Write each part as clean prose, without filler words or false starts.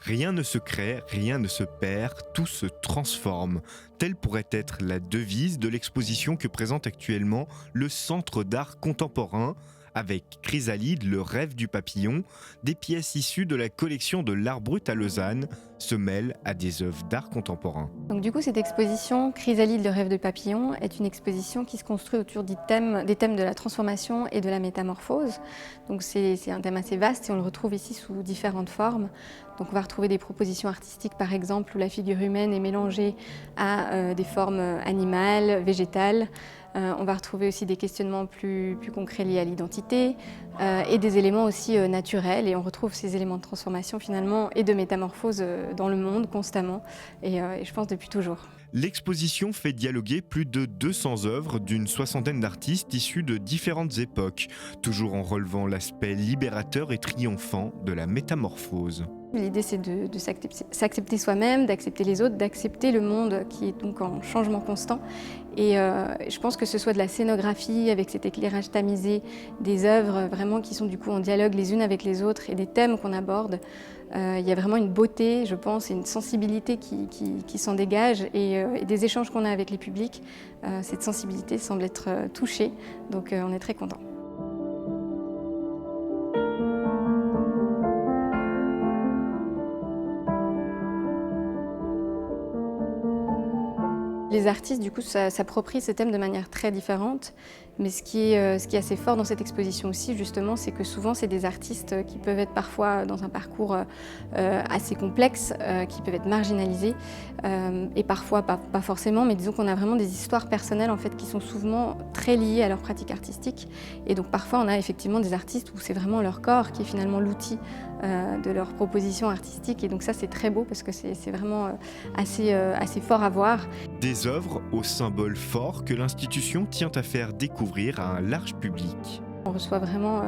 Rien ne se crée, rien ne se perd, tout se transforme. Telle pourrait être la devise de l'exposition que présente actuellement le Centre d'art contemporain, avec Chrysalide, le rêve du papillon, des pièces issues de la collection de l'Art brut à Lausanne se mêlent à des œuvres d'art contemporain. Donc du coup, cette exposition Chrysalide, le rêve de papillon, est une exposition qui se construit autour des thèmes de la transformation et de la métamorphose. Donc c'est un thème assez vaste et on le retrouve ici sous différentes formes. Donc on va retrouver des propositions artistiques par exemple où la figure humaine est mélangée à des formes animales, végétales. On va retrouver aussi des questionnements plus concrets liés à l'identité et des éléments aussi naturels. Et on retrouve ces éléments de transformation finalement et de métamorphose dans le monde constamment et je pense depuis toujours. L'exposition fait dialoguer plus de 200 œuvres d'une soixantaine d'artistes issus de différentes époques, toujours en relevant l'aspect libérateur et triomphant de la métamorphose. L'idée, c'est de s'accepter soi-même, d'accepter les autres, d'accepter le monde qui est donc en changement constant. Et je pense que ce soit de la scénographie avec cet éclairage tamisé, des œuvres vraiment qui sont du coup en dialogue les unes avec les autres et des thèmes qu'on aborde. Il y a vraiment une beauté, je pense, et une sensibilité qui s'en dégage et des échanges qu'on a avec les publics. Cette sensibilité semble être touchée, donc on est très contents. Les artistes, du coup, s'approprient ce thème de manière très différente. Mais ce qui est assez fort dans cette exposition aussi, justement, c'est que souvent, c'est des artistes qui peuvent être parfois dans un parcours assez complexe, qui peuvent être marginalisés, et parfois pas forcément, mais disons qu'on a vraiment des histoires personnelles en fait, qui sont souvent très liées à leur pratique artistique. Et donc parfois, on a effectivement des artistes où c'est vraiment leur corps qui est finalement l'outil de leur proposition artistique. Et donc ça, c'est très beau parce que c'est vraiment assez fort à voir. Des œuvres aux symboles forts que l'institution tient à faire découvrir à un large public. On reçoit vraiment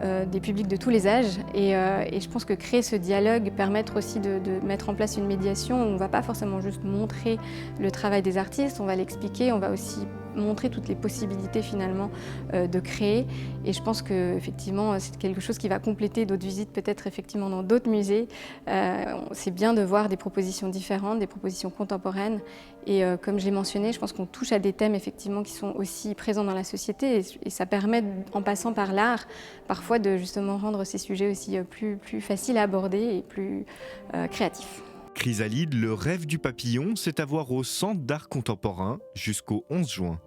des publics de tous les âges et je pense que créer ce dialogue, permettre aussi de mettre en place une médiation où on ne va pas forcément juste montrer le travail des artistes, on va l'expliquer, on va aussi montrer toutes les possibilités finalement de créer. Et je pense que effectivement c'est quelque chose qui va compléter d'autres visites peut-être effectivement dans d'autres musées. C'est bien de voir des propositions différentes, des propositions contemporaines et comme je l'ai mentionné, je pense qu'on touche à des thèmes effectivement qui sont aussi présents dans la société et ça permet en passant par l'art parfois de justement rendre ces sujets aussi plus faciles à aborder et plus créatifs. Chrysalide, le rêve du papillon, c'est à voir au Centre d'art contemporain jusqu'au 11 juin.